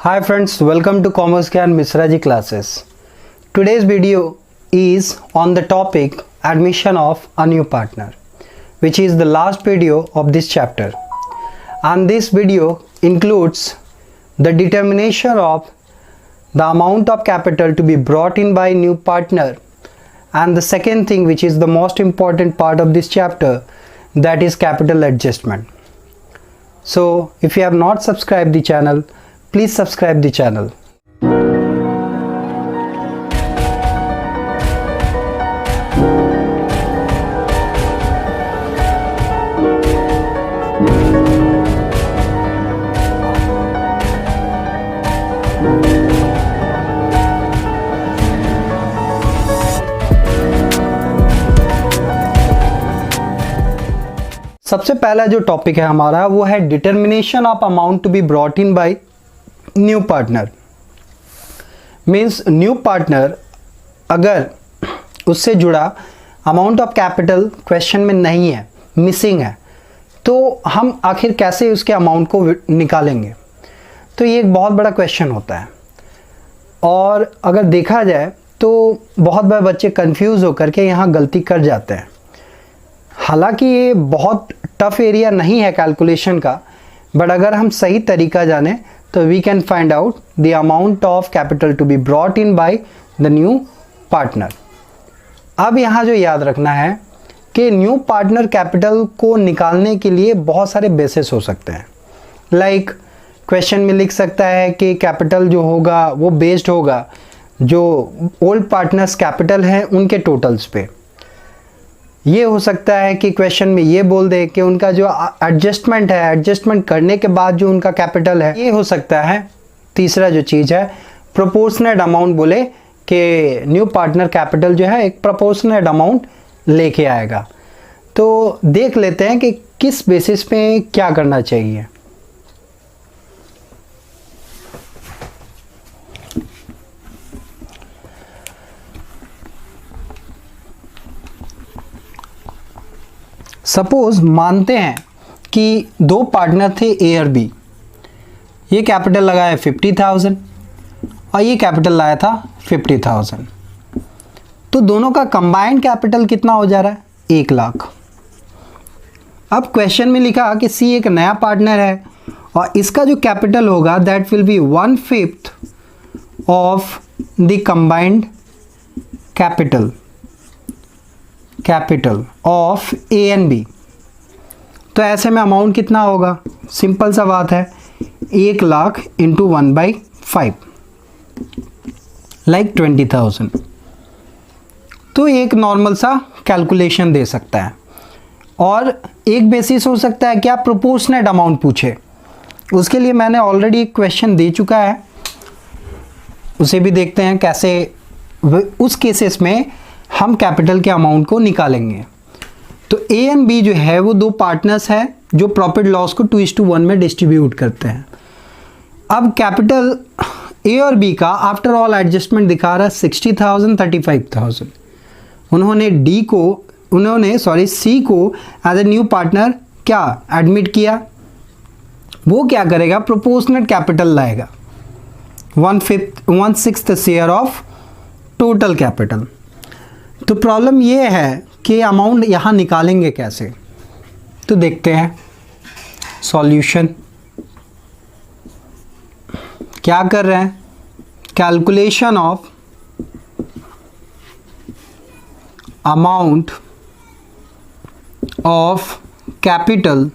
Hi friends, welcome to Commerce Gyan Misra Ji classes. Today's video is on the topic admission of a new partner, which is the last video of this chapter. And this video includes the determination of the amount of capital to be brought in by new partner, and the second thing, which is the most important part of this chapter, that is capital adjustment. So if you have not subscribed the channel, please subscribe the channel. सबसे पहला जो topic है हमारा वो है determination of amount to be brought in by new partner. Means new partner अगर उससे जुड़ा अमाउंट ऑफ कैपिटल क्वेश्चन में नहीं है, मिसिंग है, तो हम आखिर कैसे उसके अमाउंट को निकालेंगे. तो ये एक बहुत बड़ा क्वेश्चन होता है और अगर देखा जाए तो बहुत बार बच्चे कंफ्यूज होकर के यहाँ गलती कर जाते हैं. हालांकि ये बहुत टफ एरिया नहीं है कैलकुलेशन का, बट अगर हम सही तरीका जाने तो we can find out the amount of capital to be brought in by the new partner. अब यहाँ जो याद रखना है कि न्यू पार्टनर कैपिटल को निकालने के लिए बहुत सारे बेसिस हो सकते हैं. लाइक क्वेश्चन में लिख सकता है कि कैपिटल जो होगा वो बेस्ड होगा जो ओल्ड पार्टनर्स कैपिटल हैं उनके टोटल्स पे. ये हो सकता है कि क्वेश्चन में ये बोल दे कि उनका जो एडजस्टमेंट है, एडजस्टमेंट करने के बाद जो उनका कैपिटल है. ये हो सकता है. तीसरा जो चीज़ है प्रोपोर्शनेट अमाउंट, बोले कि न्यू पार्टनर कैपिटल जो है एक प्रोपोर्शनेट अमाउंट लेके आएगा. तो देख लेते हैं कि किस बेसिस पे क्या करना चाहिए. सपोज मानते हैं कि दो पार्टनर थे ए और बी. ये कैपिटल लगाया 50,000 और ये कैपिटल लाया था 50,000. तो दोनों का कंबाइंड कैपिटल कितना हो जा रहा है? 1 लाख. अब क्वेश्चन में लिखा कि सी एक नया पार्टनर है और इसका जो कैपिटल होगा that will be 1/5 of the combined capital of A and B. तो ऐसे में अमाउंट कितना होगा? सिंपल सा बात है, 1 लाख इंटू 1/5 लाइक 20,000. तो एक नॉर्मल सा कैलकुलेशन दे सकता है. और एक बेसिस हो सकता है कि आप प्रोपोर्शनेट अमाउंट पूछे. उसके लिए मैंने ऑलरेडी एक क्वेश्चन दे चुका है, उसे भी देखते हैं कैसे उस केसेस में हम कैपिटल के अमाउंट को निकालेंगे. तो ए एंड बी जो है वो दो पार्टनर्स हैं जो प्रॉफिट लॉस को 2:1 में डिस्ट्रीब्यूट करते हैं. अब कैपिटल ए और बी का आफ्टर ऑल एडजस्टमेंट दिखा रहा है 60,000, 35,000. उन्होंने सी को एज ए न्यू पार्टनर क्या एडमिट किया. वो क्या करेगा? प्रोपोर्शनेट कैपिटल लाएगा, 1/6 शेयर ऑफ टोटल कैपिटल. तो प्रॉब्लम ये है कि अमाउंट यहाँ निकालेंगे कैसे. तो देखते हैं सॉल्यूशन. क्या कर रहे हैं? Calculation of amount of capital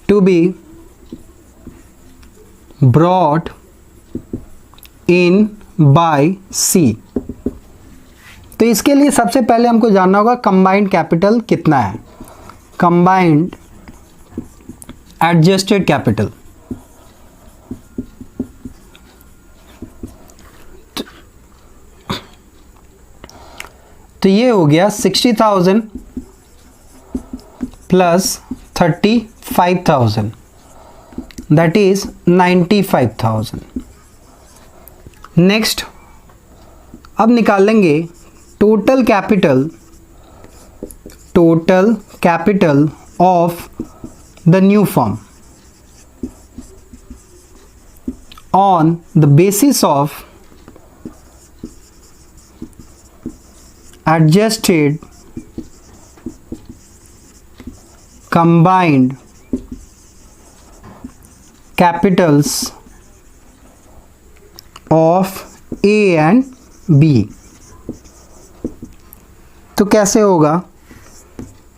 to be brought in by C. तो इसके लिए सबसे पहले हमको जानना होगा कंबाइंड कैपिटल कितना है. Combined adjusted capital. तो ये हो गया 60,000 प्लस 35,000, दैट इज 95,000. नेक्स्ट अब निकालेंगे total capital of the new firm. on the basis of adjusted combined capitals of A and B। तो कैसे होगा?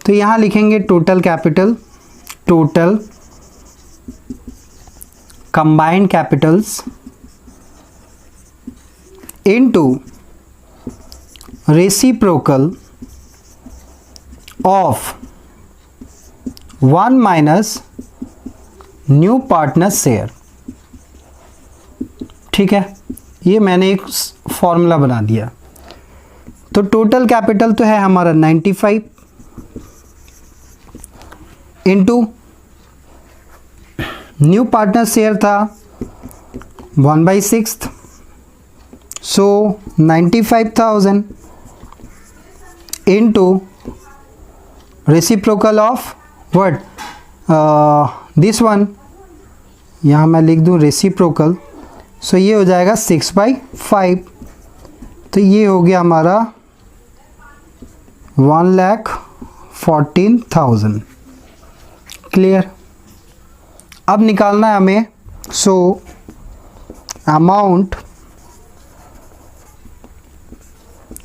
तो यहाँ लिखेंगे total capital, total combined Capitals into reciprocal of 1 minus new partner share. ठीक है, ये मैंने एक फॉर्मूला बना दिया। तो टोटल कैपिटल तो है हमारा 95 इनटू न्यू पार्टनर शेयर था 1/6, सो 95,000 into reciprocal of what, this one, यहाँ मैं लिख दूँ रेसिप्रोकल, सो ये हो जाएगा 6/5। तो ये हो गया हमारा 1,14,000। क्लियर? अब निकालना है हमें, so amount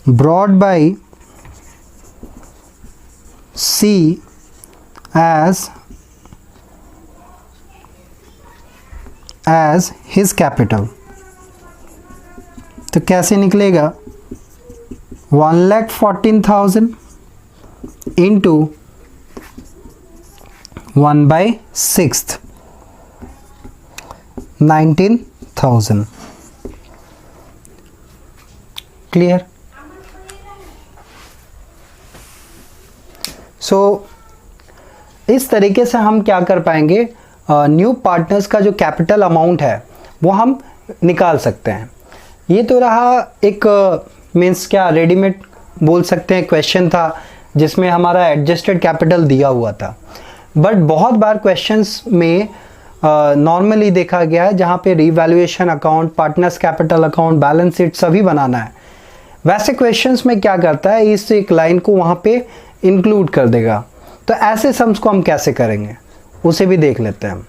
brought by C as his capital। तो कैसे निकलेगा? 1,14,000 इंटू 1/6, 19,000। क्लियर? सो इस तरीके से हम क्या कर पाएंगे, न्यू पार्टनर्स का जो कैपिटल अमाउंट है वो हम निकाल सकते हैं। ये तो रहा एक मीन्स क्या रेडीमेड बोल सकते हैं क्वेश्चन था जिसमें हमारा एडजस्टेड कैपिटल दिया हुआ था। बट बहुत बार क्वेश्चंस में नॉर्मली देखा गया है जहाँ पे revaluation account, partners capital account, balance sheet सभी बनाना है। वैसे क्वेश्चंस में क्या करता है, इस एक लाइन को वहाँ पे इंक्लूड कर देगा। तो ऐसे सम्स को हम कैसे करेंगे उसे भी देख लेते हैं।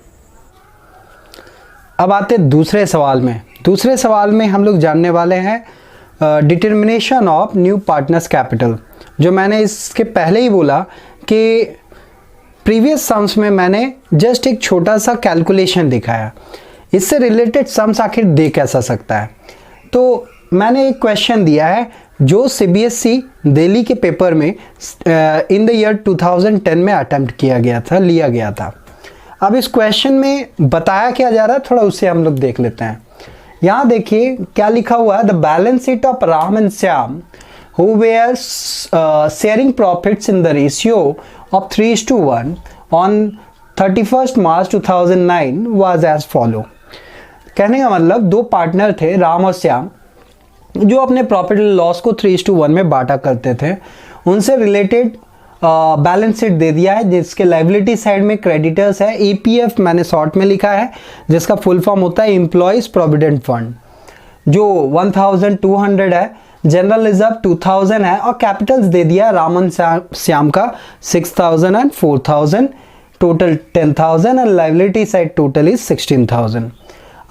अब आते दूसरे सवाल में। दूसरे सवाल में हम लोग जानने वाले हैं determination of new partners capital. जो मैंने इसके पहले ही बोला कि प्रीवियस सम्स में मैंने जस्ट एक छोटा सा कैलकुलेशन दिखाया, इससे रिलेटेड सम्स आखिर दे कैसा सकता है। तो मैंने एक क्वेश्चन दिया है जो सीबीएसई दिल्ली के पेपर में इन द ईयर 2010 में अटेम्प्ट किया गया था, लिया गया था। अब इस क्वेश्चन में बताया क्या जा रहा है, थोड़ा उसे हम लोग देख लेते हैं। यहाँ देखिए क्या लिखा हुआ है, the balance sheet of Ram and Shyam who were sharing profits in the ratio of 3:1 on 31st March 2009 was as follow। कहने का मतलब दो पार्टनर थे राम और श्याम जो अपने प्रॉफिट लॉस को 3:1 में बांटा करते थे। उनसे रिलेटेड बैलेंस शीट दे दिया है जिसके लाइबिलिटी साइड में क्रेडिटर्स है, ईपीएफ मैंने शॉर्ट में लिखा है जिसका फुल फॉर्म होता है एम्प्लॉयज प्रोविडेंट फंड जो 1200 है, जनरल रिजर्व 2000 है और कैपिटल्स दे दिया रामन श्याम का 6000 and 4000, total 10,000 and liability side total is 16,000।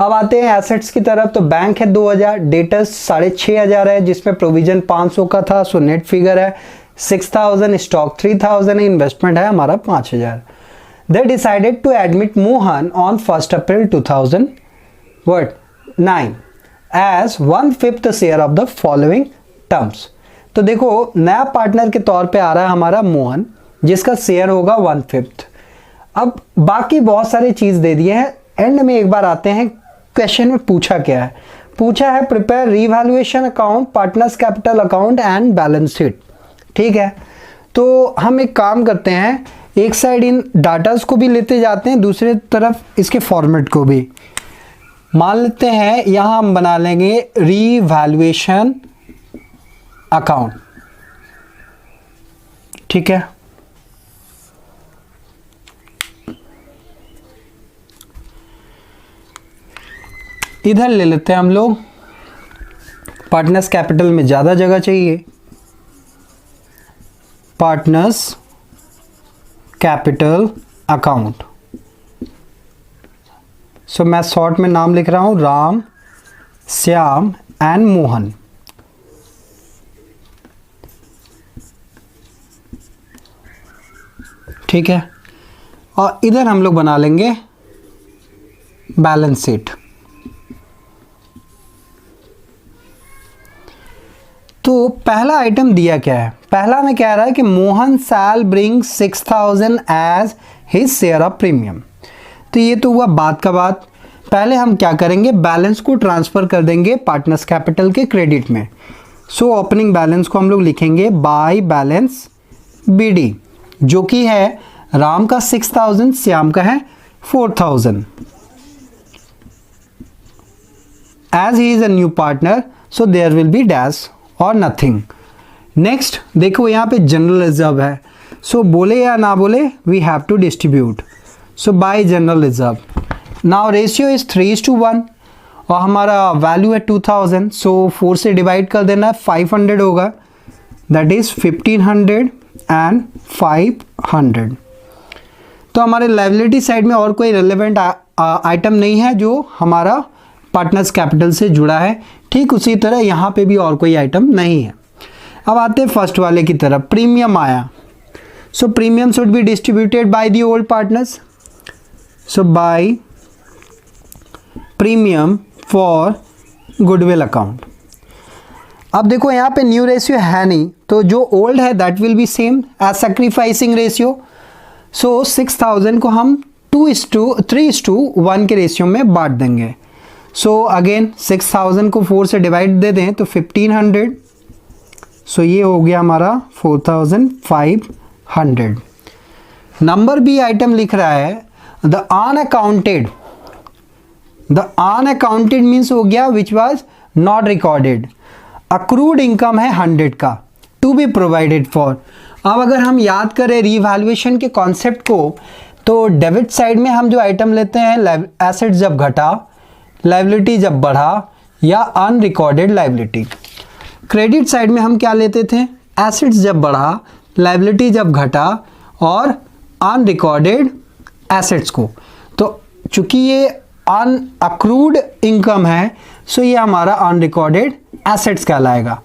अब आते हैं एसेट्स की तरफ। तो बैंक है 2000, डेटर्स 6,500 है जिसमें प्रोविजन 500 का था, सो नेट फिगर है 6,000, स्टॉक 3,000 है, इन्वेस्टमेंट है हमारा 5,000। They decided to admit Mohan on 1 April 2009 as 1/5 share of the following terms. तो देखो नया पार्टनर के तौर पे आ रहा है हमारा मोहन जिसका शेयर होगा 1/5। अब बाकी बहुत सारी चीज दे दिए हैं। एंड में एक बार आते हैं क्वेश्चन में पूछा क्या है, पूछा है prepare revaluation account, partners capital account and balance sheet. ठीक है, तो हम एक काम करते हैं, एक साइड इन डाटास को भी लेते जाते हैं, दूसरी तरफ इसके फॉर्मेट को भी। मान लेते हैं यहां हम बना लेंगे रीवैल्यूएशन अकाउंट। ठीक है, इधर ले लेते हैं हम लोग, पार्टनर्स कैपिटल में ज़्यादा जगह चाहिए, पार्टनर्स कैपिटल अकाउंट। सो मैं शॉर्ट में नाम लिख रहा हूँ, राम, श्याम एंड मोहन। ठीक है, और इधर हम लोग बना लेंगे बैलेंस शीट। तो पहला आइटम दिया क्या है, पहला में कह रहा है कि Mohan shall bring 6000 as his share of premium. तो ये तो हुआ बात का बात। पहले हम क्या करेंगे, बैलेंस को ट्रांसफ़र कर देंगे पार्टनर्स कैपिटल के क्रेडिट में। सो ओपनिंग बैलेंस को हम लोग लिखेंगे बाय बैलेंस BD, जो कि है राम का 6000, श्याम का है 4000। As he is a new partner so there will be dash और नथिंग। नेक्स्ट देखो यहाँ पे जनरल रिजर्व है, सो बोले या ना बोले we have to distribute, so by general reserve. Now ratio is 3:1 और हमारा वैल्यू है 2000, सो 4 से डिवाइड कर देना है, 500 होगा, दैट इज 1500 एंड 500। तो हमारे लायबिलिटी साइड में और कोई रिलेवेंट आइटम नहीं है जो हमारा पार्टनर्स कैपिटल से जुड़ा है। ठीक उसी तरह यहाँ पे भी और कोई आइटम नहीं है। अब आते हैं फर्स्ट वाले की तरफ, प्रीमियम आया। So premium should be distributed by the old partners, so by premium for goodwill account. अब देखो यहाँ पे न्यू रेशियो है नहीं, तो जो ओल्ड है that will be same as sacrificing ratio. So 6000 को हम 3:1 के रेशियो में बांट देंगे। सो अगेन 6000 को 4 से डिवाइड दे दें तो 1500, सो ये हो गया हमारा 4500। नंबर बी आइटम लिख रहा है the unaccounted. The unaccounted means हो गया which was not recorded. Accrued income है 100 का, टू बी प्रोवाइडेड फॉर। अब अगर हम याद करें रीवैल्यूएशन के कॉन्सेप्ट को, तो डेबिट साइड में हम जो आइटम लेते हैं, एसेट जब घटा, लायबिलिटी जब बढ़ा, या अनरिकॉर्डेड लायबिलिटी। क्रेडिट साइड में हम क्या लेते थे, एसेट्स जब बढ़ा, लायबिलिटी जब घटा और अनरिकॉर्डेड एसेट्स को। तो चूंकि ये अक्रूड इनकम है, सो ये हमारा अनरिकॉर्डेड एसेट्स कहलाएगा,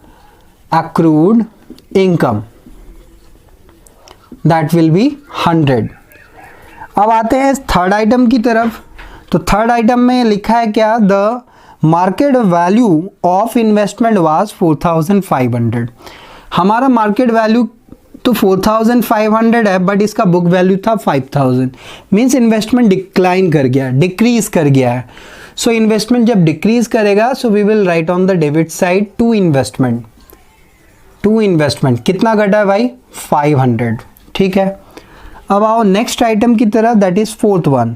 accrued income, that will B 100। अब आते हैं थर्ड आइटम की तरफ। तो थर्ड आइटम में लिखा है क्या, the market value of investment was 4500। हमारा मार्केट वैल्यू तो 4500 है, बट इसका बुक वैल्यू था 5000, मीन्स इन्वेस्टमेंट डिक्लाइन कर गया, डिक्रीज कर गया है। सो इन्वेस्टमेंट जब डिक्रीज करेगा, so we will write on the debit side to investment. To investment कितना घटा है भाई, 500। ठीक है, अब आओ नेक्स्ट आइटम की तरफ, दैट इज फोर्थ वन।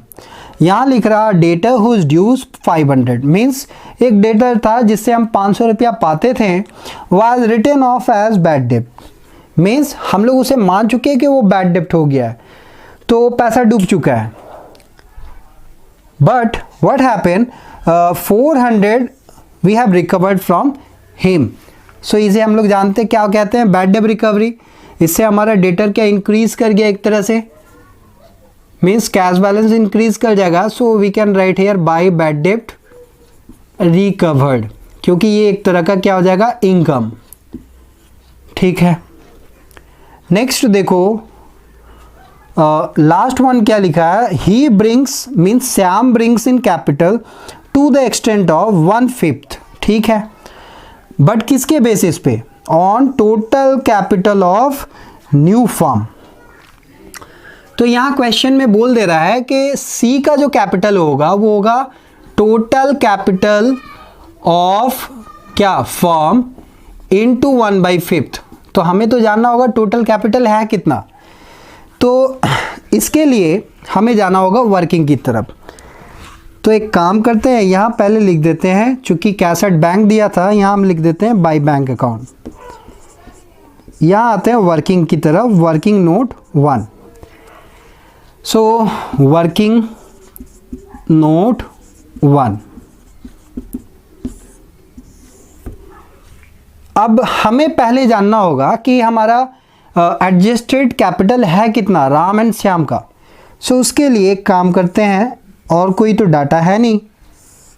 यहाँ लिख रहा डेटर हुज ड्यूज 500, मीन्स एक डेटर था जिससे हम 500 रुपया पाते थे, was written off as bad debt, means हम लोग उसे मान चुके हैं कि वो बैड डेप्ट हो गया है, तो पैसा डूब चुका है। But what happen, 400 we have recovered from him. So इसे हम लोग जानते हैं क्या कहते हैं, बैड डेट रिकवरी। इससे हमारा डेटर क्या इंक्रीज कर गया एक तरह से, मीन्स कैश बैलेंस इंक्रीज कर जाएगा। So we can write here by bad debt recovered, क्योंकि ये एक तरह का क्या हो जाएगा, इनकम। ठीक है, नेक्स्ट देखो लास्ट वन क्या लिखा है, he brings means Shyam brings in capital to the extent of 1/5। ठीक है, बट किसके बेसिस पे, on total capital of new firm. तो यहाँ क्वेश्चन में बोल दे रहा है कि सी का जो कैपिटल होगा वो होगा टोटल कैपिटल ऑफ क्या, फर्म इनटू 1/5। तो हमें तो जानना होगा टोटल कैपिटल है कितना, तो इसके लिए हमें जाना होगा वर्किंग की तरफ। तो एक काम करते हैं, यहाँ पहले लिख देते हैं, चूंकि कैश एट बैंक दिया था, यहाँ हम लिख देते हैं बाय बैंक अकाउंट। यहाँ आते हैं वर्किंग की तरफ, working note 1। So working note 1, अब हमें पहले जानना होगा कि हमारा एडजस्टेड कैपिटल है कितना राम एंड श्याम का। सो उसके लिए एक काम करते हैं, और कोई तो डाटा है नहीं,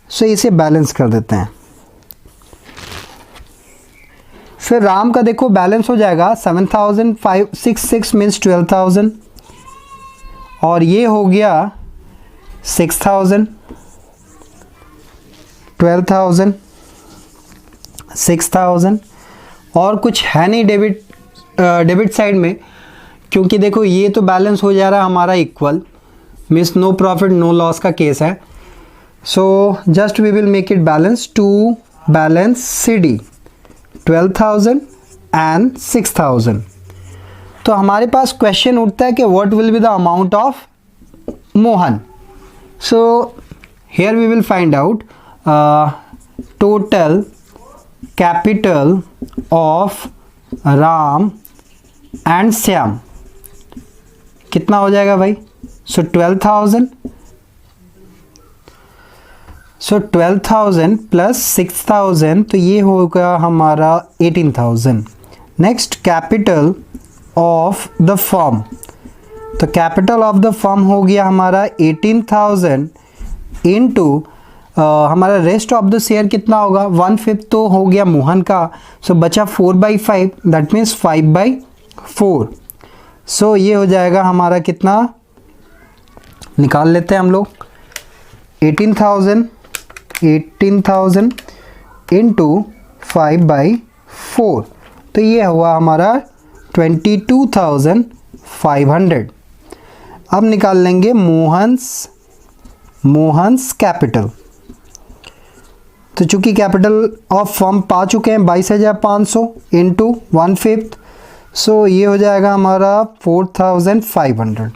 सो इसे बैलेंस कर देते हैं। फिर राम का देखो बैलेंस हो जाएगा 7,566 मीन्स 12,000, और ये हो गया 6,000, 12,000, 6,000, और कुछ है नहीं डेबिट साइड में, क्योंकि देखो ये तो बैलेंस हो जा रहा है हमारा equal, means no profit no loss का केस है। So just we will make it balance to balance CD 12,000 and 6,000। तो हमारे पास क्वेश्चन उठता है कि what will be the amount of Mohan. So here we will find out total capital of Ram and Shyam कितना हो जाएगा भाई। सो 12,000, सो 12,000 प्लस 6,000, तो ये होगा हमारा 18,000। Next capital of the firm, तो कैपिटल ऑफ द फर्म हो गया हमारा 18,000 इनटू हमारा रेस्ट ऑफ द शेयर कितना होगा 1/5 तो हो गया मोहन का, सो बचा 4/5, दैट मीन्स 5/4। सो ये हो जाएगा हमारा कितना, निकाल लेते हैं हम लोग, 18,000 इंटू 5/4, तो ये हुआ हमारा 22,500। अब निकाल लेंगे मोहन्स कैपिटल। तो चूंकि कैपिटल ऑफ फर्म पा चुके हैं 22,500 इंटू 1/5, सो ये हो जाएगा हमारा 4,500।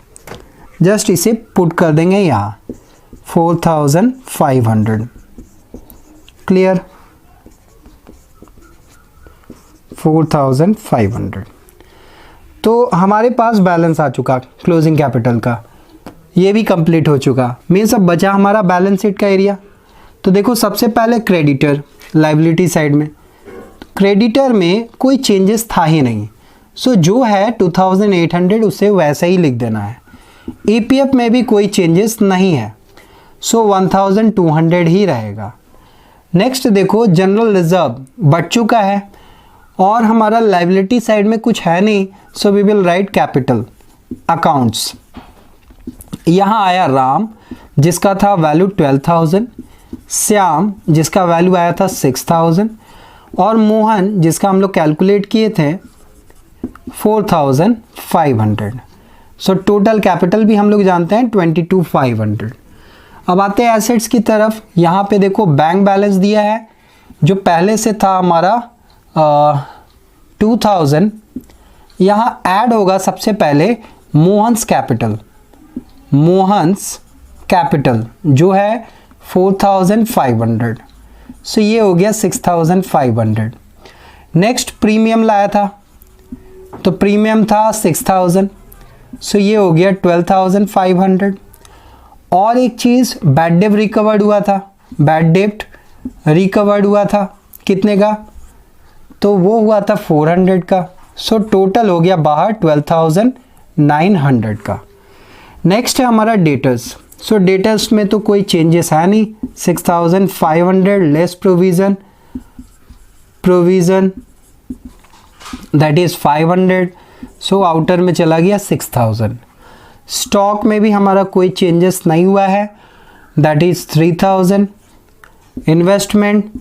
जस्ट इसे पुट कर देंगे यहाँ 4,500। क्लियर, 4,500। तो हमारे पास बैलेंस आ चुका क्लोजिंग कैपिटल का, ये भी कंप्लीट हो चुका। मीन्स अब बचा हमारा बैलेंस शीट का एरिया। तो देखो सबसे पहले क्रेडिटर लायबिलिटी साइड में, क्रेडिटर में कोई चेंजेस था ही नहीं, सो जो है 2,800 उसे वैसा ही लिख देना है। EPF में भी कोई चेंजेस नहीं है, सो 1,200 ही रहेगा। नेक्स्ट देखो जनरल रिजर्व बढ़ चुका है और हमारा लायबिलिटी साइड में कुछ है नहीं, so we will write capital accounts. यहाँ आया राम जिसका था वैल्यू 12,000, श्याम जिसका वैल्यू आया था 6,000, और मोहन जिसका हम लोग कैलकुलेट किए थे 4,500। सो टोटल कैपिटल भी हम लोग जानते हैं 22,500। अब आते हैं एसेट्स की तरफ। यहाँ पे देखो बैंक बैलेंस दिया है जो पहले से था हमारा 2,000, यहाँ ऐड होगा सबसे पहले मोहन्स कैपिटल जो है 4,500, सो ये हो गया 6,500। नेक्स्ट प्रीमियम लाया था, तो प्रीमियम था 6,000, सो ये हो गया 12,500। और एक चीज़ बैड डेट रिकवर्ड हुआ था कितने का, तो वो हुआ था 400 का, सो टोटल हो गया बाहर 12,900 का। नेक्स्ट है हमारा डेटर्स। सो डेटर्स में तो कोई चेंजेस है नहीं, 6,500 less provision that is 500, so outer में चला गया 6,000। स्टॉक में भी हमारा कोई चेंजेस नहीं हुआ है, दैट इज़ 3,000। इन्वेस्टमेंट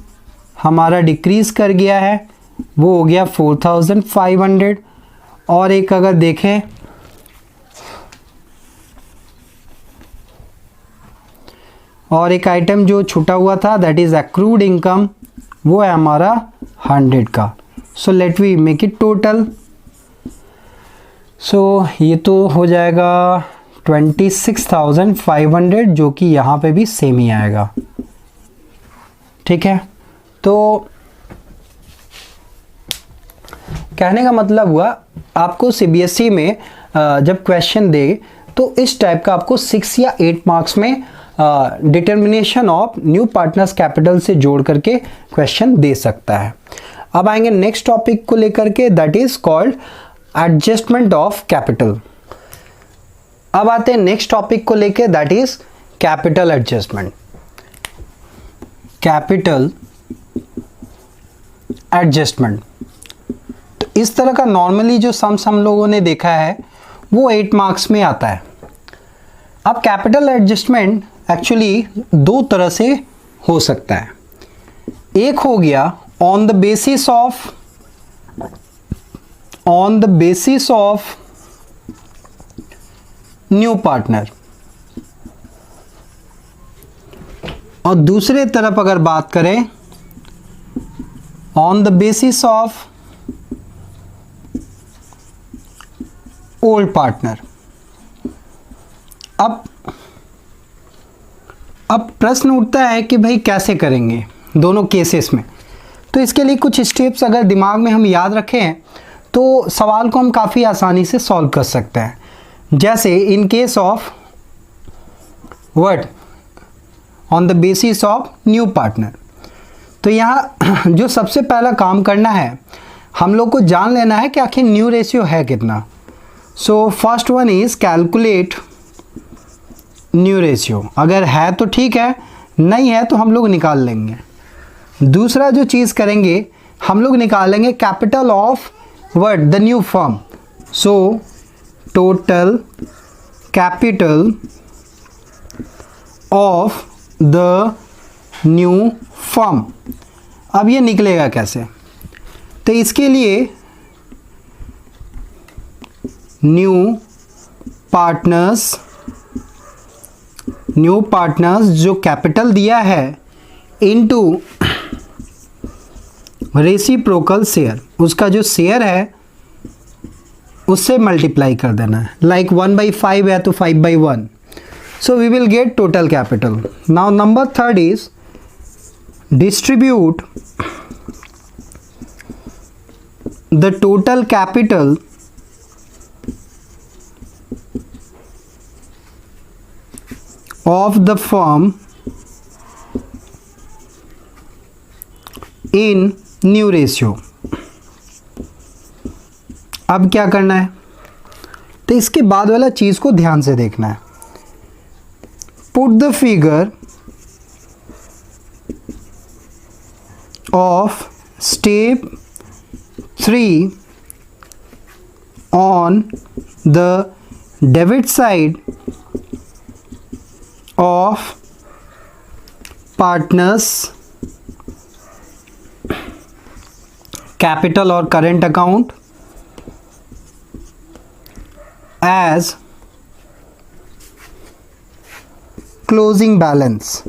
हमारा डिक्रीज़ कर गया है, वो हो गया 4,500। और एक अगर देखें और एक आइटम जो छूटा हुआ था दैट इज़ एक्रूड इनकम, वो है हमारा 100 का। So let we make it total. So ये तो हो जाएगा 26,500 जो कि यहाँ पे भी सेम ही आएगा। ठीक है, तो कहने का मतलब हुआ आपको CBSE में जब क्वेश्चन दे तो इस टाइप का आपको 6 या 8 मार्क्स में determination of new partners capital से जोड़ करके क्वेश्चन दे सकता है। अब आएंगे नेक्स्ट टॉपिक को लेकर के, that is called adjustment of capital. अब आते हैं नेक्स्ट टॉपिक को लेके, that is capital adjustment. Capital adjustment, तो इस तरह का नॉर्मली जो सम्स हम लोगों ने देखा है वो 8 मार्क्स में आता है। अब कैपिटल एडजस्टमेंट एक्चुअली दो तरह से हो सकता है। एक हो गया on the basis of new partner, और दूसरे तरफ अगर बात करें on the basis of old partner. अब प्रश्न उठता है कि भाई कैसे करेंगे दोनों केसेस में। तो इसके लिए कुछ स्टेप्स अगर दिमाग में हम याद रखें तो सवाल को हम काफ़ी आसानी से सॉल्व कर सकते हैं। जैसे in case of what, on the basis of new partner, तो यहाँ जो सबसे पहला काम करना है, हम लोग को जान लेना है कि आखिर न्यू रेशियो है कितना। So first one is calculate new ratio. अगर है तो ठीक है, नहीं है तो हम लोग निकाल लेंगे। दूसरा जो चीज़ करेंगे, हम लोग निकालेंगे capital of what, the new firm. So total capital of the new firm. अब ये निकलेगा कैसे, तो इसके लिए न्यू पार्टनर्स जो कैपिटल दिया है इनटू रेसिप्रोकल शेयर, उसका जो शेयर है उससे मल्टीप्लाई कर देना है। लाइक 1/5 है तो 5/1, so we will get total capital. Now number third is distribute the total capital of the firm in new ratio. अब क्या करना है, तो इसके बाद वाला चीज़ को ध्यान से देखना है। Put the figure of step 3 on the debit side of partners capital or current account as closing balance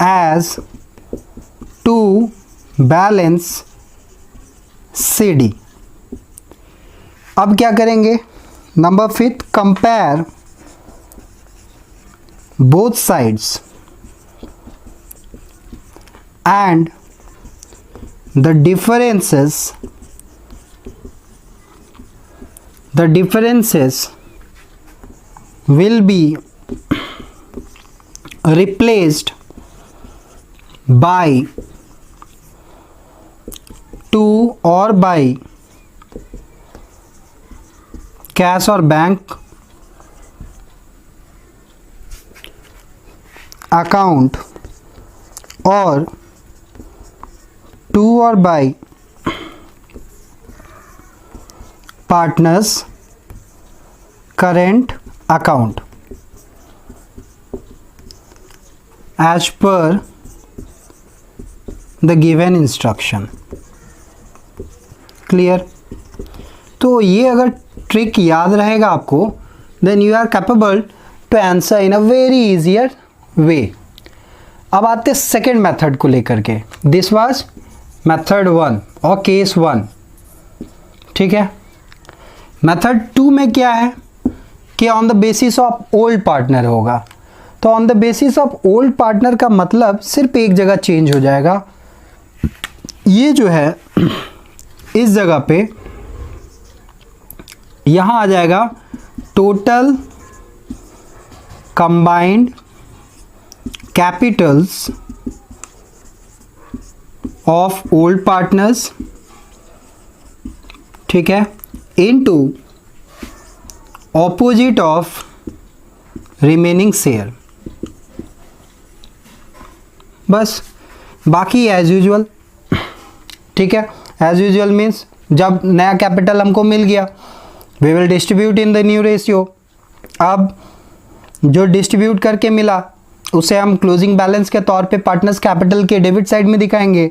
as to balance CD। अब क्या करेंगे, number 5, compare both sides and the differences will be replaced by 2 or by cash or bank account or 2 or by partners current account as per the given instruction। Clear? तो ये अगर trick याद रहेगा आपको, then you are capable to answer in a very easier way. अब आते second method को लेकर के, दिस वाज मेथड 1 और केस 1, ठीक है। मेथड 2 में क्या है कि on the basis of old partner होगा। तो on the basis of old partner का मतलब सिर्फ एक जगह चेंज हो जाएगा, ये जो है इस जगह पे यहाँ आ जाएगा total combined Capitals of old partners, ठीक है, into opposite of remaining share. बस, बाकी एज यूजुअल, ठीक है। एज यूजुअल मीन्स जब नया कैपिटल हमको मिल गया, we will distribute in the new ratio. अब जो डिस्ट्रीब्यूट करके मिला उसे हम क्लोजिंग बैलेंस के तौर पे पार्टनर्स कैपिटल के डेबिट साइड में दिखाएंगे।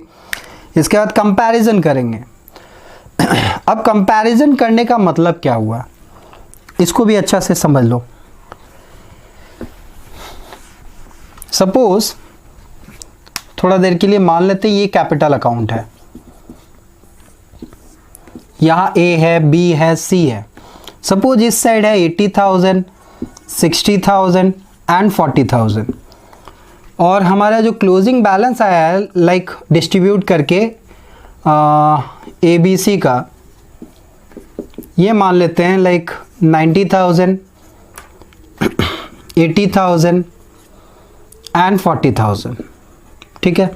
इसके बाद कंपैरिजन करेंगे। अब कंपैरिजन करने का मतलब क्या हुआ, इसको भी अच्छा से समझ लो। सपोज थोड़ा देर के लिए मान लेते हैं ये कैपिटल अकाउंट है, यहाँ A है, B है, C है। सपोज इस साइड है 80,000, 60,000 एंड 40,000, और हमारा जो क्लोजिंग बैलेंस आया है लाइक डिस्ट्रीब्यूट करके ABC का, ये मान लेते हैं लाइक 90,000, 80,000 एंड 40,000, ठीक है।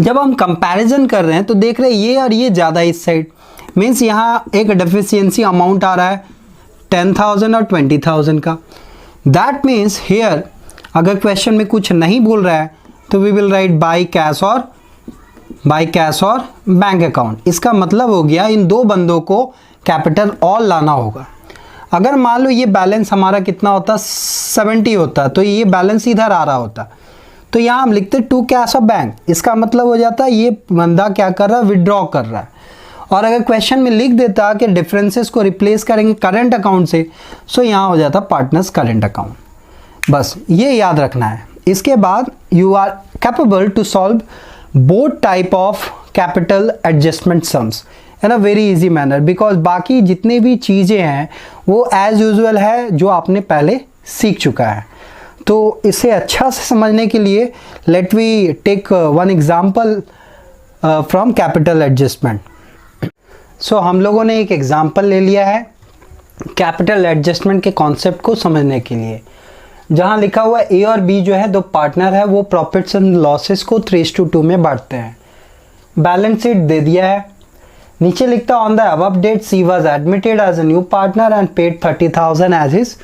जब हम कंपैरिजन कर रहे हैं तो देख रहे हैं ये और ये ज़्यादा इस साइड, मीन्स यहाँ एक डेफिशिएंसी अमाउंट आ रहा है 10,000 और 20,000 का। दैट मीन्स हेयर अगर क्वेश्चन में कुछ नहीं बोल रहा है तो we will write by cash और बैंक अकाउंट। इसका मतलब हो गया इन दो बंदों को कैपिटल ऑल लाना होगा। अगर मान लो ये बैलेंस हमारा कितना होता, 70 होता, तो ये बैलेंस इधर आ रहा होता, तो यहाँ हम लिखते टू कैश ऑफ बैंक। इसका मतलब हो जाता है ये बंदा क्या कर रहा है, विड्रॉ कर रहा है। और अगर क्वेश्चन में लिख देता कि डिफरेंसेस को रिप्लेस करेंगे करंट अकाउंट से, सो यहाँ हो जाता पार्टनर्स करंट अकाउंट। बस ये याद रखना है। इसके बाद you are capable to solve both type of capital adjustment sums in a very easy manner, because बाकी जितने भी चीज़ें हैं वो एज यूजुअल है जो आपने पहले सीख चुका है। तो इसे अच्छा से समझने के लिए let we take one example from capital adjustment. So हम लोगों ने एक एग्जाम्पल ले लिया है कैपिटल एडजस्टमेंट के कॉन्सेप्ट को समझने के लिए, जहाँ लिखा हुआ ए और बी जो है दो पार्टनर है, वो प्रॉफिट्स एंड लॉसेस को 3:2 में बांटते हैं। बैलेंस शीट दे दिया है, नीचे लिखता on the above date C was admitted as a new partner and paid 30,000 as his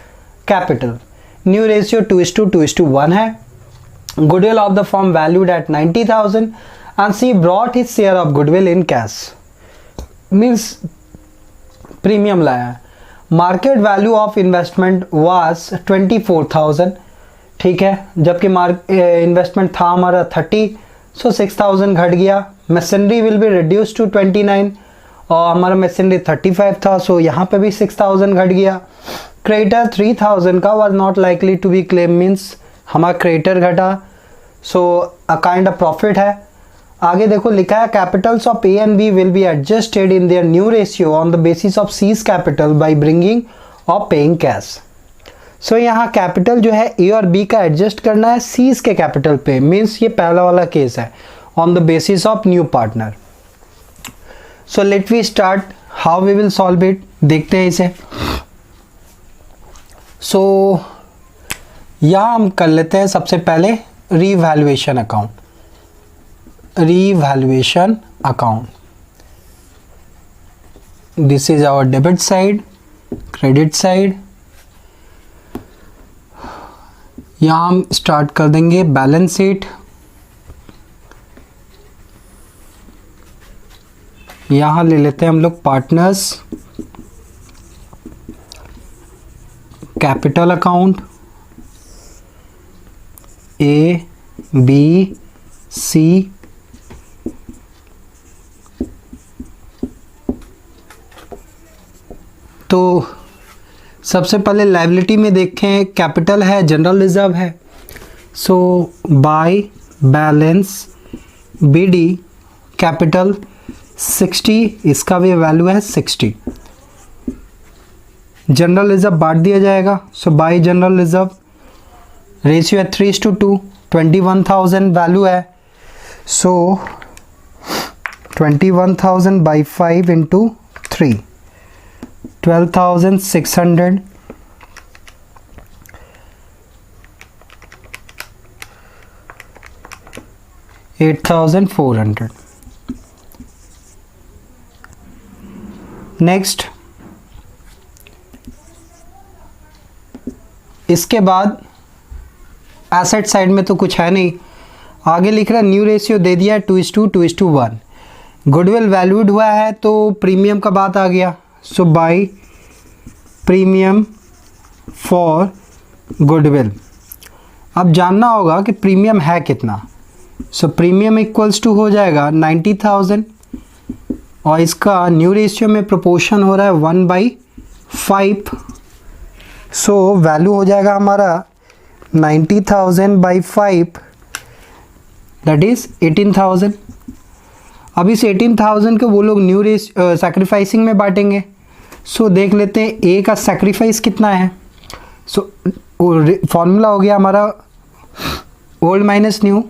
capital. New ratio 2:1 है। Goodwill of the firm valued at 90,000 and C brought his share of goodwill in cash, means premium लाया है। Market value of investment was 24,000, ठीक है, जबकि investment था हमारा 30, सो 6,000 घट गया। Machinery will be reduce to 29 और हमारा मशीनरी 35 था, सो यहाँ पे भी 6,000 घट गया। क्रेडिटर 3,000 का was not likely to be claim, means हमारा क्रेडिटर घटा, so a kind of profit है। आगे देखो लिखा है capitals of A and B will be adjusted in their new ratio on the basis of C's capital by bringing और paying cash. So यहाँ capital जो है ए और बी का एडजस्ट करना है सीज के कैपिटल पे, मीन्स ये पहला वाला केस है on the basis of new partner. So let we start how we will solve it, देखते हैं इसे। सो यहाँ हम कर लेते हैं सबसे पहले revaluation account. Revaluation account. This is our debit side, credit side. यहाँ हम स्टार्ट कर देंगे बैलेंस शीट। यहाँ ले लेते हैं हम लोग partners capital account A B C, तो सबसे पहले लायबिलिटी में देखें, कैपिटल है, जनरल रिजर्व है, सो बाय बैलेंस बीडी कैपिटल 60, इसका भी वैल्यू है 60। जनरल रिजर्व बांट दिया जाएगा, सो बाय जनरल रिजर्व रेशियो है 3:2, 21,000 वैल्यू है, सो 21,000 बाई 5 इंटू 3, 12,600 8,400। नेक्स्ट, इसके बाद एसेट साइड में तो कुछ है नहीं, आगे लिख रहा है न्यू रेशियो दे दिया है 2:1। गुडविल वैल्यूड हुआ है तो प्रीमियम का बात आ गया, सो बाय प्रीमियम फॉर गुडविल। अब जानना होगा कि प्रीमियम है कितना, सो प्रीमियम इक्वल्स टू हो जाएगा 90,000 और इसका न्यू रेशियो में प्रोपोर्शन हो रहा है 1/5, सो वैल्यू हो जाएगा हमारा 90,000/5, दैट इज़ 18,000। अब इस 18,000 को वो लोग न्यू सैक्रिफाइसिंग में बांटेंगे, सो देख लेते हैं ए का सैक्रिफाइस कितना है। सो फॉर्मूला हो गया हमारा old minus new,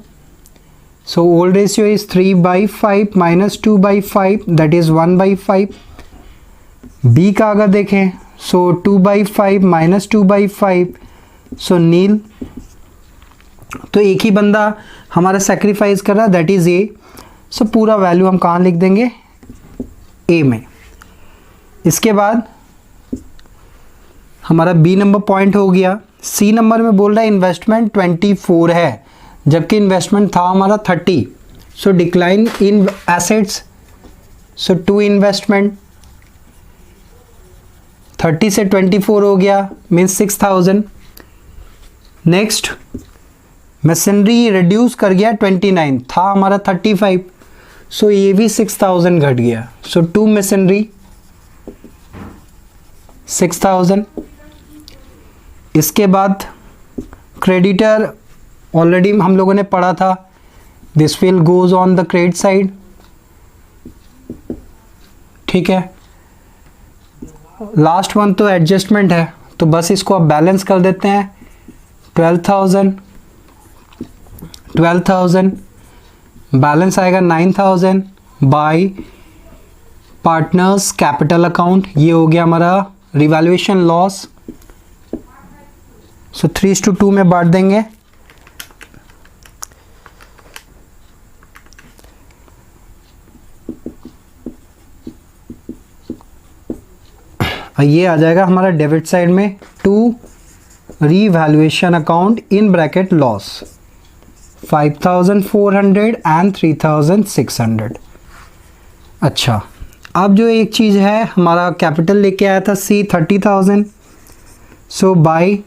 so old ratio is 3/5 minus 2/5, that is 1/5। B का अगर देखें सो 2/5 माइनस 2/5, सो नील। तो एक ही बंदा हमारा सेक्रीफाइस कर रहा है, दैट इज़ ए। सो पूरा वैल्यू हम कहाँ लिख देंगे, ए में। इसके बाद हमारा बी नंबर पॉइंट हो गया। सी नंबर में बोल रहा है इन्वेस्टमेंट 24 है, जबकि इन्वेस्टमेंट था हमारा 30। So decline in assets, so to investment 30 से 24 हो गया, मीन्स 6,000। नेक्स्ट, मशीनरी रिड्यूस कर गया 29, था हमारा 35, सो ये भी 6,000 घट गया। सो टू मशीनरी 6,000। इसके बाद क्रेडिटर ऑलरेडी हम लोगों ने पढ़ा था, this will goes on the credit side, ठीक है। लास्ट वन तो एडजस्टमेंट है, तो बस इसको अब बैलेंस कर देते हैं। 12,000 बैलेंस आएगा 9,000 बाय पार्टनर्स कैपिटल अकाउंट। ये हो गया हमारा रिवैल्यूएशन लॉस, सो 3:2 में बांट देंगे। ये आ जाएगा हमारा डेबिट साइड में to revaluation account in bracket loss 5,400 and 3,600। अच्छा, अब जो एक चीज़ है, हमारा कैपिटल लेके आया था सी 30,000, सो बाय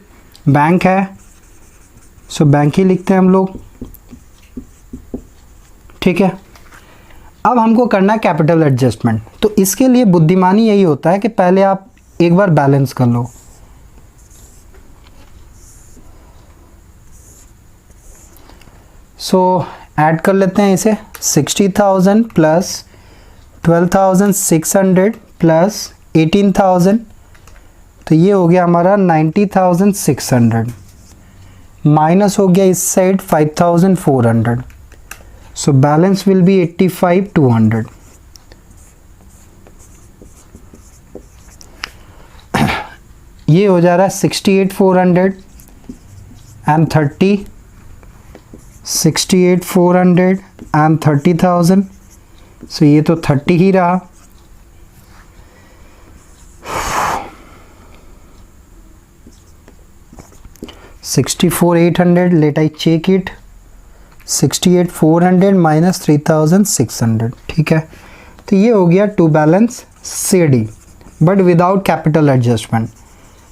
बैंक है, सो बैंक ही लिखते हैं हम लोग, ठीक है। अब हमको करना है कैपिटल एडजस्टमेंट, तो इसके लिए बुद्धिमानी यही होता है कि पहले आप एक बार बैलेंस कर लो। सो ऐड कर लेते हैं इसे, 60,000 प्लस 12,600 प्लस 18,000, तो ये हो गया हमारा 90,600, माइनस हो गया इस side 5,400, so balance will be 85,200। ये हो जा रहा है 68,400 एंड 68,400 एंड 30,000, सो ये तो 30 ही रहा। $64,800, let I check it, 68,400 minus 3,600, ठीक है। तो ये हो गया to balance C D, but without capital adjustment.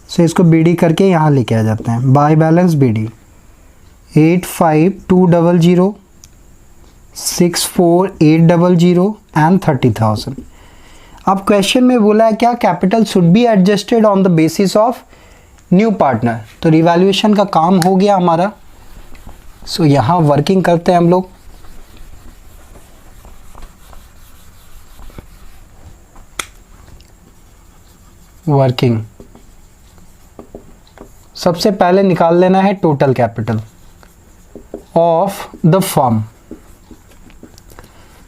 So इसको बी डी करके यहाँ लेके आ जाते हैं, by balance B D 85,200, 64,800 and 30,000। अब क्वेश्चन में बोला है क्या capital should be adjusted on the basis of new partner, तो रिवैल्यूएशन का काम हो गया हमारा। सो यहाँ वर्किंग करते हैं हम लोग। वर्किंग सबसे पहले निकाल लेना है total capital of the firm.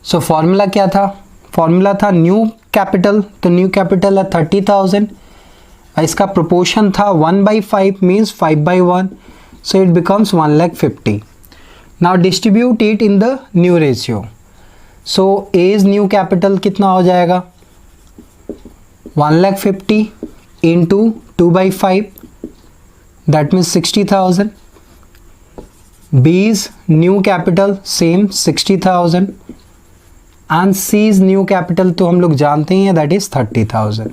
So formula क्या था, फॉर्मूला था न्यू कैपिटल, तो न्यू कैपिटल है 30,000, इसका प्रोपोर्शन था 1/5 means 5/1, so it becomes 1,50,000। Now distribute it in the new ratio. So as new capital कितना हो जाएगा 1,50,000 into 2/5 that means 60,000. B's new capital same 60,000 and C's new capital तो हम लोग जानते ही हैं दैट इज 30,000.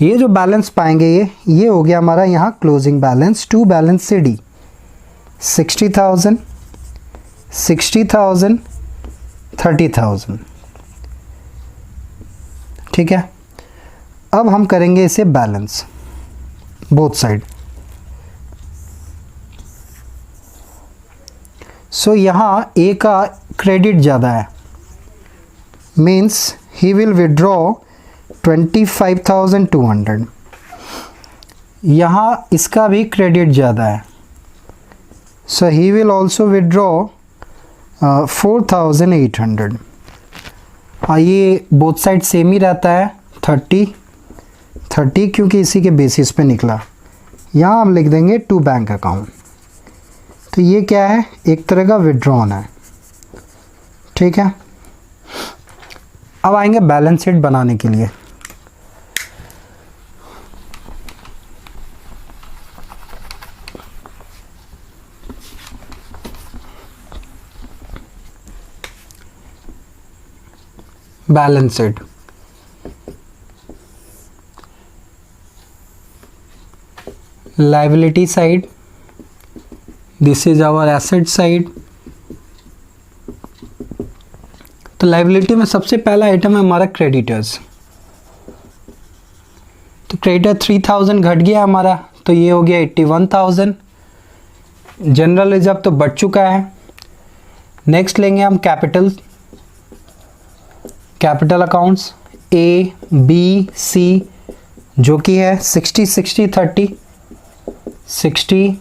ये जो बैलेंस पाएंगे ये हो गया हमारा यहाँ क्लोजिंग बैलेंस टू बैलेंस से डी. 60,000 60,000 30,000. ठीक है. अब हम करेंगे इसे बैलेंस बोथ साइड. सो यहाँ ए का क्रेडिट ज़्यादा है मीन्स ही विल विड्रॉ 25,200. यहाँ इसका भी क्रेडिट ज़्यादा है सो ही विल ऑल्सो विड्रॉ 4,800. ये बोथ साइड सेम ही रहता है 30 क्योंकि इसी के बेसिस पे निकला. यहाँ हम लिख देंगे टू बैंक अकाउंट. तो ये क्या है एक तरह का विड्रॉन है. ठीक है. अब आएंगे बैलेंस शीट बनाने के लिए. Balance sheet liability side, this is our asset side. तो लाइबिलिटी में सबसे पहला आइटम है हमारा क्रेडिटर्स. तो क्रेडिटर 3,000 घट गया हमारा तो ये हो गया 81,000. जनरल रिजर्व तो बढ़ चुका है. नेक्स्ट लेंगे हम capital accounts A B C जो कि है 60 60 30 60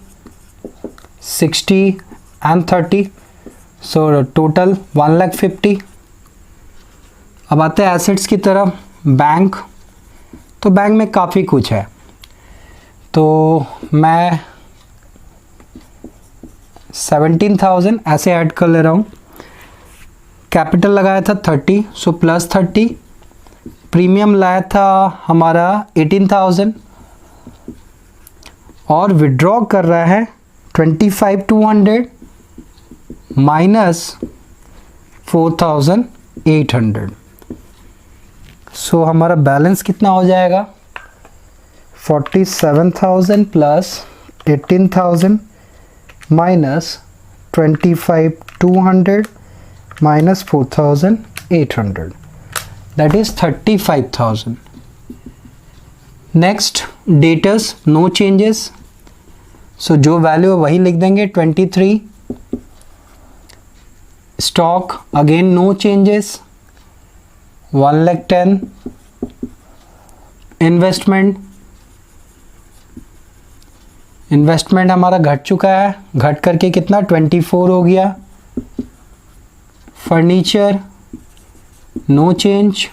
60 एंड 30. So total 1,50,000. अब आते हैं एसेट्स की तरफ. बैंक तो बैंक में काफ़ी कुछ है तो मैं 17,000 ऐसे ऐड कर ले रहा हूँ. कैपिटल लगाया था 30 सो प्लस 30. प्रीमियम लाया था हमारा 18,000 और विड्रॉ कर रहा है 25,200 माइनस 4,800. सो हमारा बैलेंस कितना हो जाएगा 47,000 plus 18,000 minus 25,200 minus 4,800 that is 35,000. Next debtors no changes so जो वैल्यू है वही लिख देंगे 23. Stock again no changes 1,10,000. Investment हमारा घट चुका है. घट करके कितना 24 हो गया. Furniture no change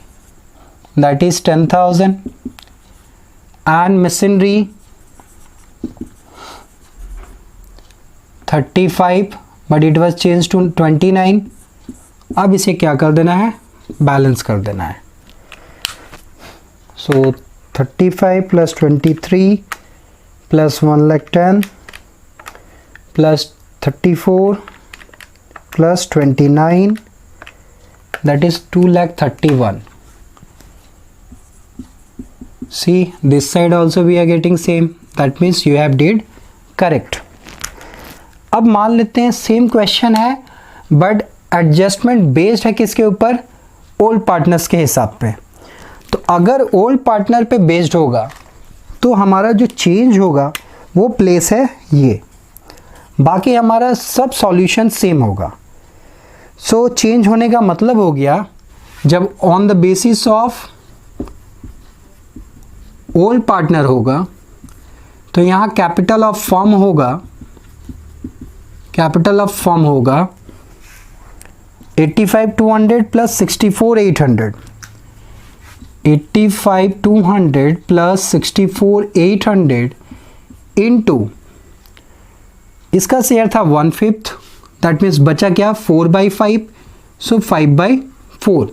that is 10,000 and machinery 35 but it was change to 29. अब इसे क्या कर देना है बैलेंस कर देना है. सो 35 plus 23 plus 1,10,000 plus 34 plus 29 that is 2,31,000. See this side also we are getting same, that means you have did correct. अब मान लेते हैं सेम क्वेश्चन है बट एडजस्टमेंट बेस्ड है किसके ऊपर ओल्ड पार्टनर्स के हिसाब पे. तो अगर ओल्ड पार्टनर पे बेस्ड होगा तो हमारा जो चेंज होगा वो प्लेस है ये. बाकी हमारा सब सॉल्यूशन सेम होगा. सो चेंज होने का मतलब हो गया जब on the basis of old partner होगा तो यहाँ कैपिटल ऑफ फर्म होगा 85,200 प्लस 64,800. 85,200 प्लस 64,800 इनटू इसका शेयर था 1/5 दैट मीन्स बचा क्या 4/5, सो 5/4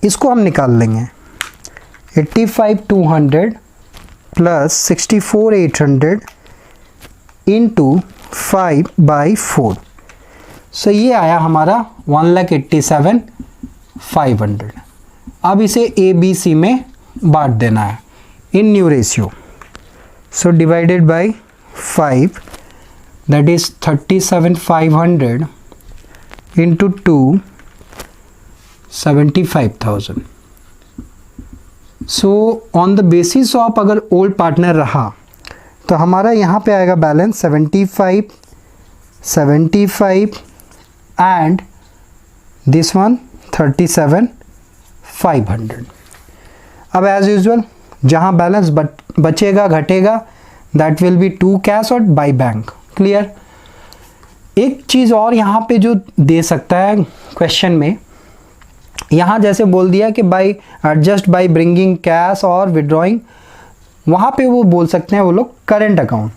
इसको हम निकाल लेंगे। 85,200 प्लस 64,800 इंटू 5/4, सो ये आया हमारा 1,87,500। अब इसे ABC में बांट देना है in new ratio, so divided by 5, that is 37,500 into 2, 75,000। So on the basis of अगर ओल्ड पार्टनर रहा तो हमारा यहाँ पे आएगा बैलेंस 75 एंड दिस वन 37,500। अब एज यूजुअल जहाँ बैलेंस बचेगा घटेगा that will be to cash और बाई बैंक। क्लियर। एक चीज़ और यहाँ पे जो दे सकता है क्वेश्चन में, यहाँ जैसे बोल दिया कि by adjust by bringing cash और विड्रॉइंग, वहाँ पे वो बोल सकते हैं वो लोग करेंट अकाउंट।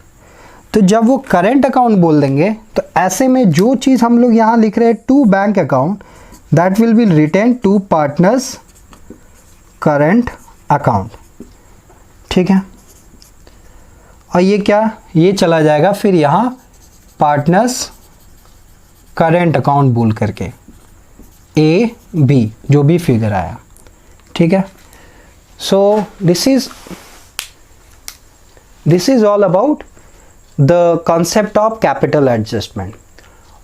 तो जब वो करेंट अकाउंट बोल देंगे तो ऐसे में जो चीज़ हम लोग यहाँ लिख रहे हैं to bank account, that will be written to partners current account. ठीक है। और ये क्या, ये चला जाएगा फिर यहाँ पार्टनर्स करेंट अकाउंट बोल करके AB जो भी फिगर आया। ठीक है। So this is all about the concept of capital adjustment.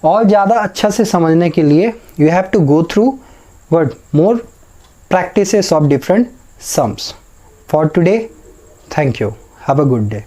और ज़्यादा अच्छा से समझने के लिए you have to go through what more practices of different sums. For today, thank you. Have a good day.